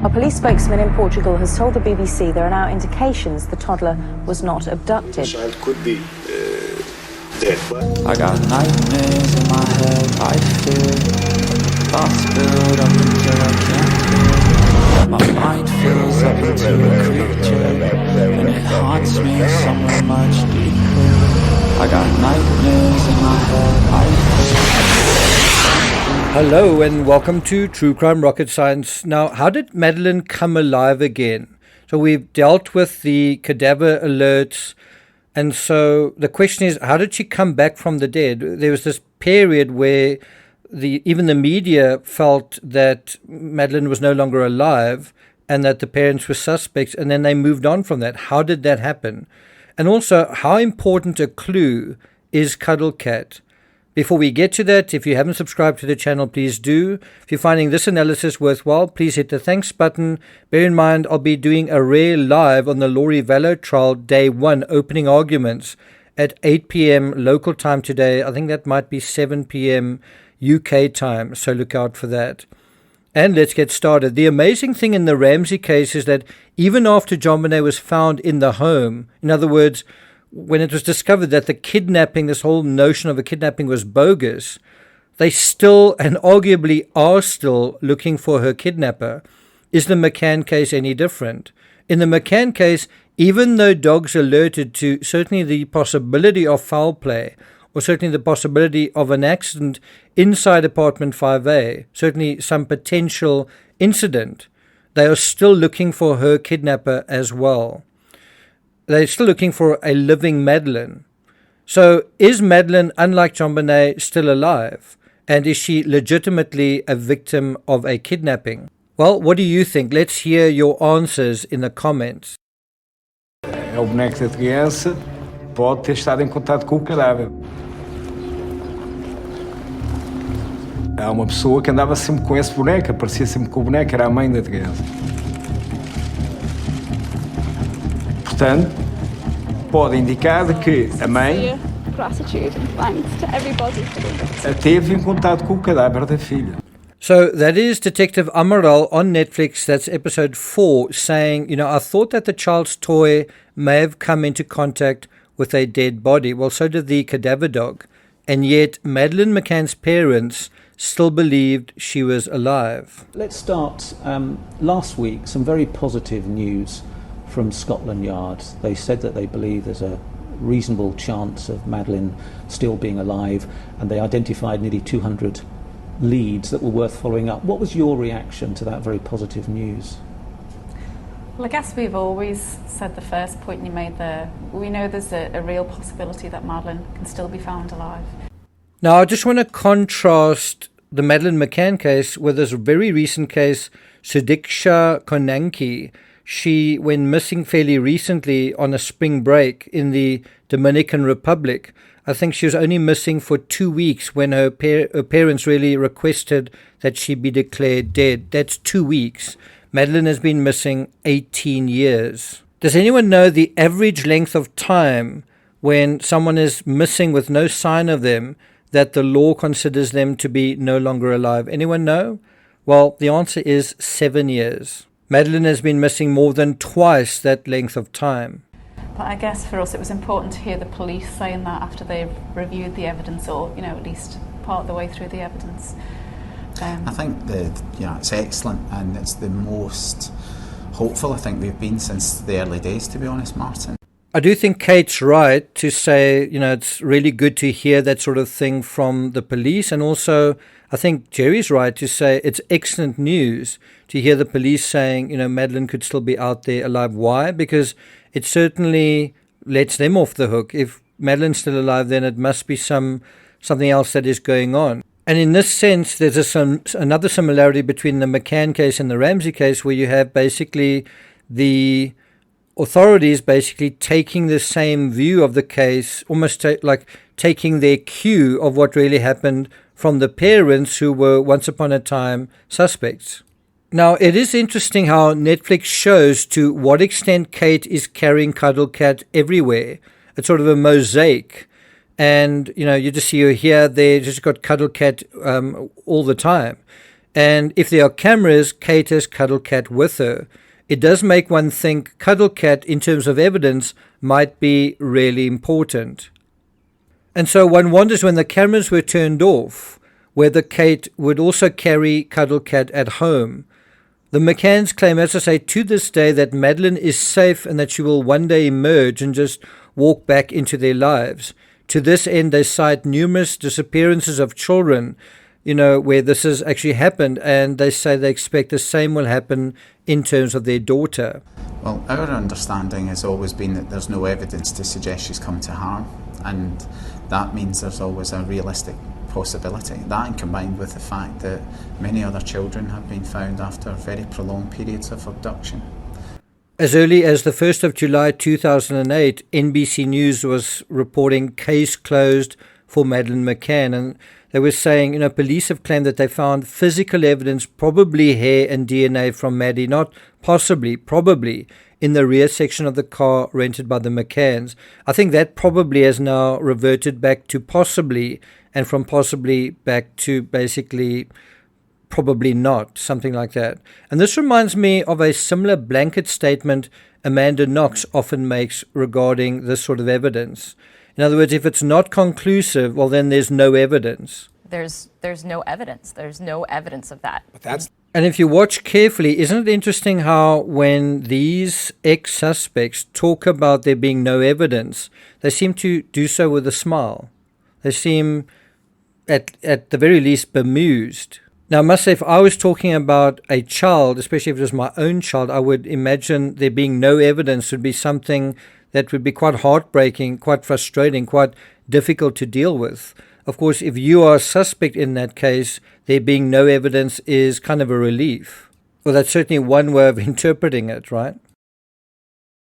A police spokesman in Portugal has told the BBC there are now indications the toddler was not abducted. The child could be dead. I got nightmares in my head, I fear thoughts build up until I can't feel. My mind fills up into a creature, and it haunts me somewhere much deeper. I got nightmares in my head, I fear. Hello and welcome to True Crime Rocket Science. Now, how did Madeleine come alive again? So we've dealt with the cadaver alerts, and so the question is, how did she come back from the dead? There was this period where even the media felt that Madeleine was no longer alive and that the parents were suspects, and then they moved on from that. How did that happen? And also, how important a clue is Cuddle Cat? Before we get to that, if you haven't subscribed to the channel, please do. If you're finding this analysis worthwhile, please hit the thanks button. Bear in mind, I'll be doing a rare live on the Laurie Vallow trial, day 1, opening arguments at 8 p.m. local time today. I think that might be 7 p.m. UK time, so look out for that. And let's get started. The amazing thing in the Ramsey case is that even after JonBenet was found in the home, in other words, when it was discovered that the kidnapping, this whole notion of a kidnapping was bogus, they still, and arguably are still, looking for her kidnapper. Is the McCann case any different? In the McCann case, even though dogs alerted to certainly the possibility of foul play, or certainly the possibility of an accident inside apartment 5A, certainly some potential incident, they are still looking for her kidnapper as well. They're still looking for a living Madeleine. So is Madeleine, unlike JonBenet, still alive? And is she legitimately a victim of a kidnapping? Well, what do you think? Let's hear your answers in the comments. É o boneco da criança, pode ter estado em contato com o cadáver. Há uma pessoa que andava sempre com esse boneco, aparecia sempre com o boneco, era a mãe da criança. Portanto, pode indicar de que a mãe teve em contato com o cadáver da filha. So that is Detective Amaral on Netflix. That's episode 4, saying, I thought that the child's toy may have come into contact with a dead body. Well, so did the cadaver dog. And yet Madeleine McCann's parents still believed she was alive. Let's start last week, some very positive news from Scotland Yard. They said that they believe there's a reasonable chance of Madeleine still being alive, and they identified nearly 200 leads that were worth following up. What was your reaction to that very positive news? Well, I guess we've always said the first point you made there. We know there's a real possibility that Madeleine can still be found alive. Now, I just want to contrast the Madeleine McCann case with this very recent case, Sudiksha Konanki. She went missing fairly recently on a spring break in the Dominican Republic. I think she was only missing for 2 weeks when her parents really requested that she be declared dead. That's 2 weeks. Madeleine has been missing 18 years. Does anyone know the average length of time when someone is missing with no sign of them that the law considers them to be no longer alive? Anyone know? Well, the answer is 7 years. Madeleine has been missing more than twice that length of time. But I guess for us it was important to hear the police saying that after they've reviewed the evidence, or at least part of the way through the evidence. I think it's excellent, and it's the most hopeful I think we've been since the early days, to be honest, Martin. I do think Kate's right to say, it's really good to hear that sort of thing from the police. And also, I think Jerry's right to say it's excellent news to hear the police saying, Madeleine could still be out there alive. Why? Because it certainly lets them off the hook. If Madeleine's still alive, then it must be something else that is going on. And in this sense, there's another similarity between the McCann case and the Ramsey case, where you have basically the authorities basically taking the same view of the case, almost like taking their cue of what really happened from the parents who were once upon a time suspects. Now, it is interesting how Netflix shows to what extent Kate is carrying Cuddle Cat everywhere. It's sort of a mosaic. And, you just see her here, there, just got Cuddle Cat all the time. And if there are cameras, Kate has Cuddle Cat with her. It does make one think Cuddle Cat, in terms of evidence, might be really important. And so one wonders, when the cameras were turned off, whether Kate would also carry Cuddle Cat at home. The McCanns claim, as I say, to this day, that Madeleine is safe and that she will one day emerge and just walk back into their lives. To this end, they cite numerous disappearances of children, where this has actually happened, and they say they expect the same will happen in terms of their daughter. Well, our understanding has always been that there's no evidence to suggest she's come to harm, and that means there's always a realistic possibility. That, and combined with the fact that many other children have been found after very prolonged periods of abduction. As early as the 1st of July 2008, NBC News was reporting case closed for Madeleine McCann, and they were saying, police have claimed that they found physical evidence, probably hair and DNA from Maddie, not possibly, probably, in the rear section of the car rented by the McCanns. I think that probably has now reverted back to possibly, and from possibly back to basically probably not, something like that. And this reminds me of a similar blanket statement Amanda Knox often makes regarding this sort of evidence. In other words, if it's not conclusive, well, then there's no evidence. There's no evidence. There's no evidence of that. And if you watch carefully, isn't it interesting how when these ex-suspects talk about there being no evidence, they seem to do so with a smile. They seem, at the very least, bemused. Now, I must say, if I was talking about a child, especially if it was my own child, I would imagine there being no evidence would be something that would be quite heartbreaking, quite frustrating, quite difficult to deal with. Of course, if you are a suspect in that case, there being no evidence is kind of a relief. Well, that's certainly one way of interpreting it, right?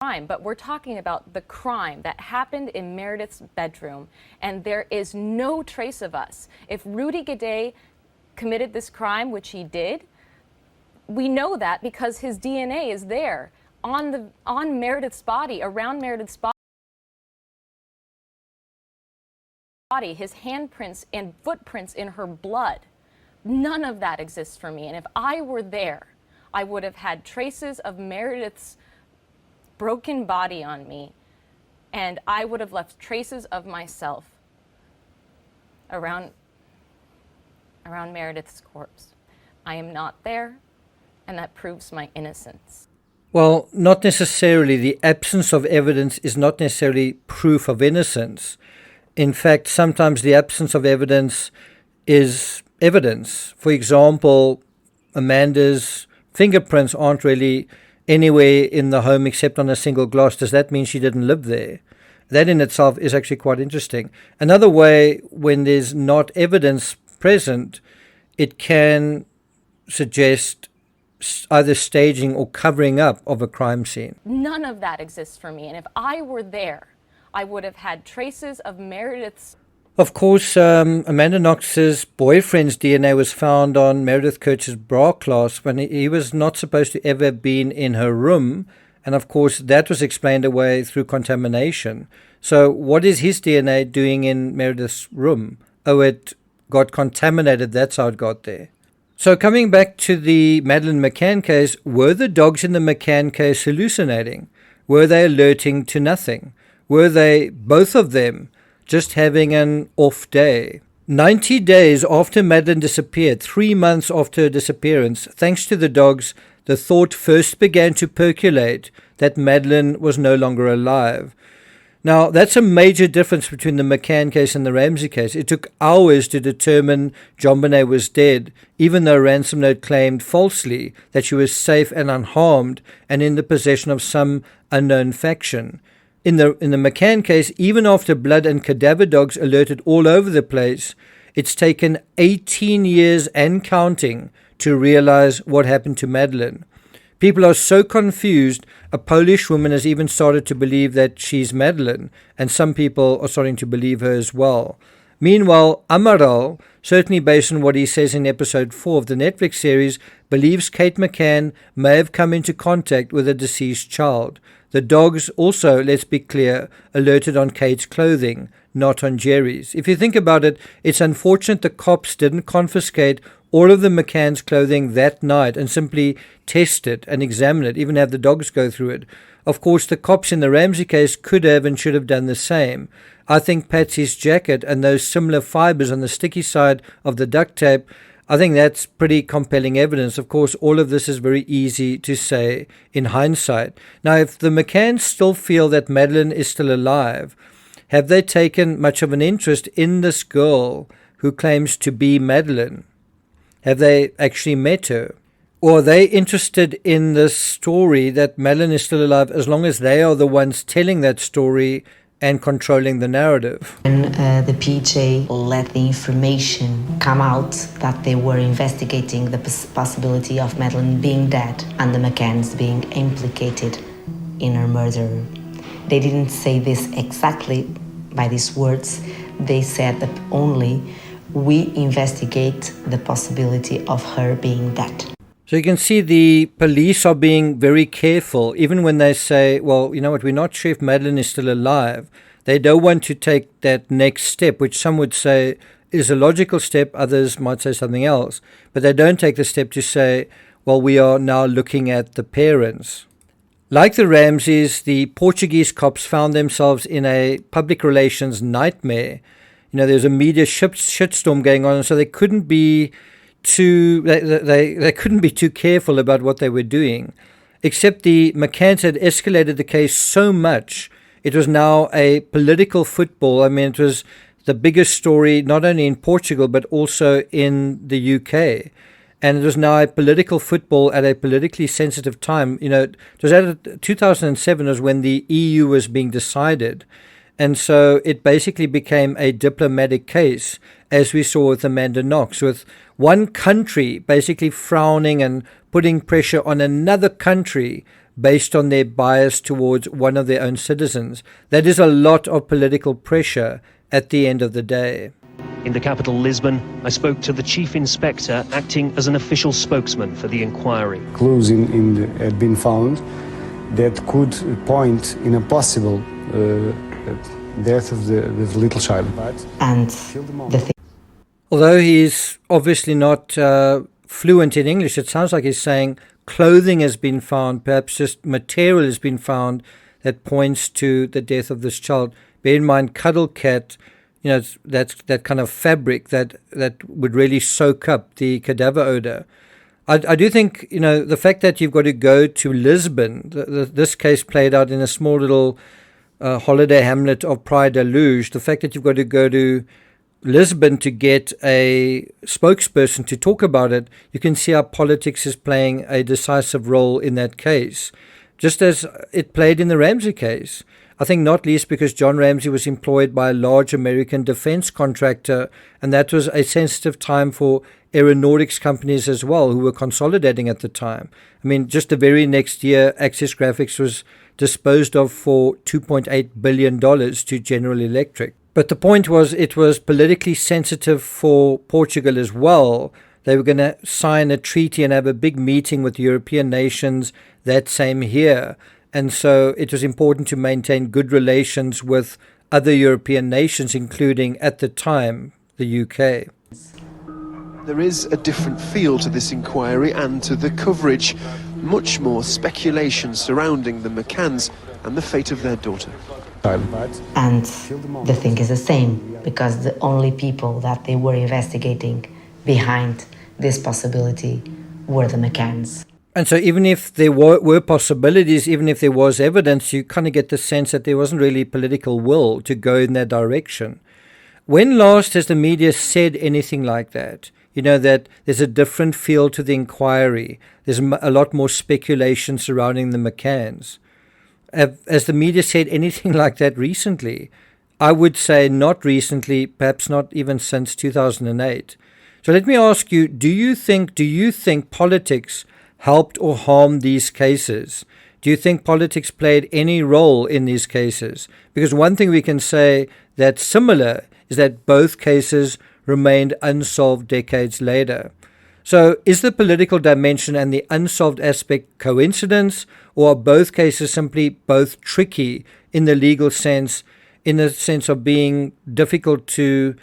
But we're talking about the crime that happened in Meredith's bedroom, and there is no trace of us. If Rudy Gaudet committed this crime, which he did, we know that because his DNA is there on Meredith's body, around Meredith's body, his handprints and footprints in her blood. None of that exists for me. And if I were there, I would have had traces of Meredith's broken body on me, and I would have left traces of myself around Meredith's corpse. I am not there, and that proves my innocence. Well, not necessarily. The absence of evidence is not necessarily proof of innocence. In fact, sometimes the absence of evidence is evidence. For example, Amanda's fingerprints aren't really anywhere in the home except on a single glass. Does that mean she didn't live there? That in itself is actually quite interesting. Another way, when there's not evidence present, it can suggest either staging or covering up of a crime scene. None of that exists for me, and if I were there, I would have had traces of Meredith's. Of course, Amanda Knox's boyfriend's DNA was found on Meredith Kirch's bra clasp when he was not supposed to ever have been in her room, and of course that was explained away through contamination. So what is his DNA doing in Meredith's room? Oh, it got contaminated, that's how it got there. So coming back to the Madeleine McCann case, were the dogs in the McCann case hallucinating? Were they alerting to nothing? Were they, both of them, just having an off day? 90 days after Madeleine disappeared, 3 months after her disappearance, thanks to the dogs, the thought first began to percolate that Madeleine was no longer alive. Now, that's a major difference between the McCann case and the Ramsey case. It took hours to determine JonBenet was dead, even though ransom note claimed falsely that she was safe and unharmed and in the possession of some unknown faction. In the McCann case, even after blood and cadaver dogs alerted all over the place, it's taken 18 years and counting to realize what happened to Madeleine. People are so confused, a Polish woman has even started to believe that she's Madeleine, and some people are starting to believe her as well. Meanwhile, Amaral, certainly based on what he says in episode 4 of the Netflix series, believes Kate McCann may have come into contact with a deceased child. The dogs also, let's be clear, alerted on Kate's clothing, not on Jerry's. If you think about it, it's unfortunate the cops didn't confiscate all of the McCann's clothing that night and simply test it and examine it, even have the dogs go through it. Of course, the cops in the Ramsey case could have and should have done the same. I think Patsy's jacket and those similar fibers on the sticky side of the duct tape, I think that's pretty compelling evidence. Of course, all of this is very easy to say in hindsight. Now, if the McCanns still feel that Madeleine is still alive, have they taken much of an interest in this girl who claims to be Madeleine? Have they actually met her? Or are they interested in this story that Madeleine is still alive as long as they are the ones telling that story and controlling the narrative? When the PJ let the information come out that they were investigating the possibility of Madeleine being dead and the McCanns being implicated in her murder, they didn't say this exactly by these words. They said that only we investigate the possibility of her being dead. So you can see the police are being very careful, even when they say, well, you know what, we're not sure if Madeleine is still alive. They don't want to take that next step, which some would say is a logical step, others might say something else. But they don't take the step to say, well, we are now looking at the parents. Like the Ramseys, the Portuguese cops found themselves in a public relations nightmare. You know, there's a media shitstorm going on, so they couldn't be they couldn't be too careful about what they were doing, except the McCanns had escalated the case so much it was now a political football. I mean, it was the biggest story not only in Portugal but also in the UK, and it was now a political football at a politically sensitive time. You know, it was at 2007 was when the EU was being decided, and so it basically became a diplomatic case, as we saw with Amanda Knox, with one country basically frowning and putting pressure on another country based on their bias towards one of their own citizens. That is a lot of political pressure at the end of the day. In the capital, Lisbon, I spoke to the chief inspector acting as an official spokesman for the inquiry. Clues had been found that could point in a possible death of the little child. And although he's obviously not fluent in English, it sounds like he's saying clothing has been found, perhaps just material has been found that points to the death of this child. Bear in mind, cuddle cat, you know, that's that kind of fabric that would really soak up the cadaver odor. I do think, you know, the fact that you've got to go to Lisbon, this case played out in a small little holiday hamlet of Praia da Luz, the fact that you've got to go to Lisbon to get a spokesperson to talk about it, you can see how politics is playing a decisive role in that case, just as it played in the Ramsey case. I think not least because John Ramsey was employed by a large American defense contractor, and that was a sensitive time for aeronautics companies as well, who were consolidating at the time. I mean, just the very next year, Access Graphics was disposed of for $2.8 billion to General Electric. But the point was, it was politically sensitive for Portugal as well. They were going to sign a treaty and have a big meeting with European nations that same year. And so it was important to maintain good relations with other European nations, including, at the time, the UK. There is a different feel to this inquiry and to the coverage. Much more speculation surrounding the McCanns and the fate of their daughter. And the thing is the same, because the only people that they were investigating behind this possibility were the McCanns. And so even if there were possibilities, even if there was evidence, you kind of get the sense that there wasn't really political will to go in that direction. When last has the media said anything like that? You know, that there's a different feel to the inquiry. There's a lot more speculation surrounding the McCanns. Has the media said anything like that recently? I would say not recently, perhaps not even since 2008. So let me ask you, do you think politics helped or harmed these cases? Do you think politics played any role in these cases? Because one thing we can say that's similar is that both cases remained unsolved decades later. So is the political dimension and the unsolved aspect coincidence, or are both cases simply both tricky in the legal sense, in the sense of being difficult to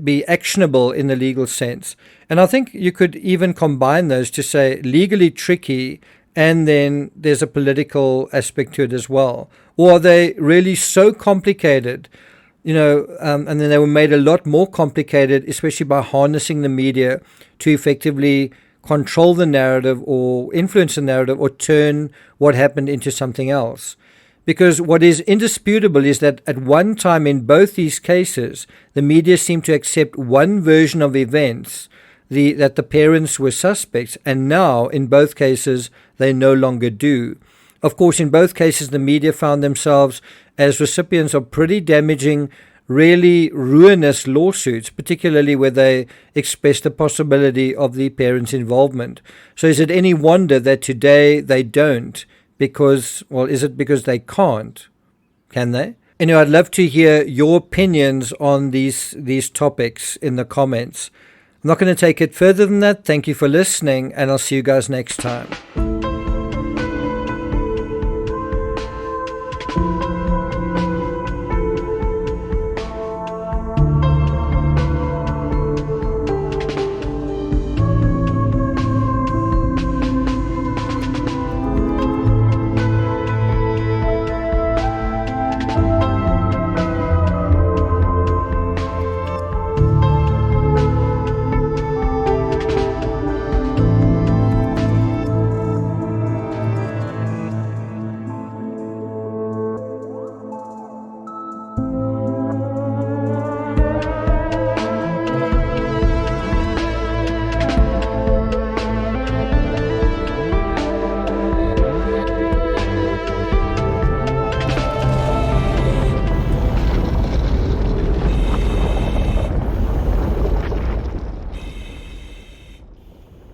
be actionable in the legal sense. And I think you could even combine those to say legally tricky, and then there's a political aspect to it as well. Or are they really so complicated, and then they were made a lot more complicated, especially by harnessing the media to effectively control the narrative or influence the narrative or turn what happened into something else. Because what is indisputable is that at one time in both these cases, the media seemed to accept one version of events, that the parents were suspects, and now in both cases they no longer do. Of course, in both cases the media found themselves as recipients of pretty damaging, really ruinous lawsuits, particularly where they expressed the possibility of the parents' involvement. So is it any wonder that today they don't? Because, is it because they can't? Can they? Anyway, I'd love to hear your opinions on these topics in the comments. I'm not going to take it further than that. Thank you for listening, and I'll see you guys next time.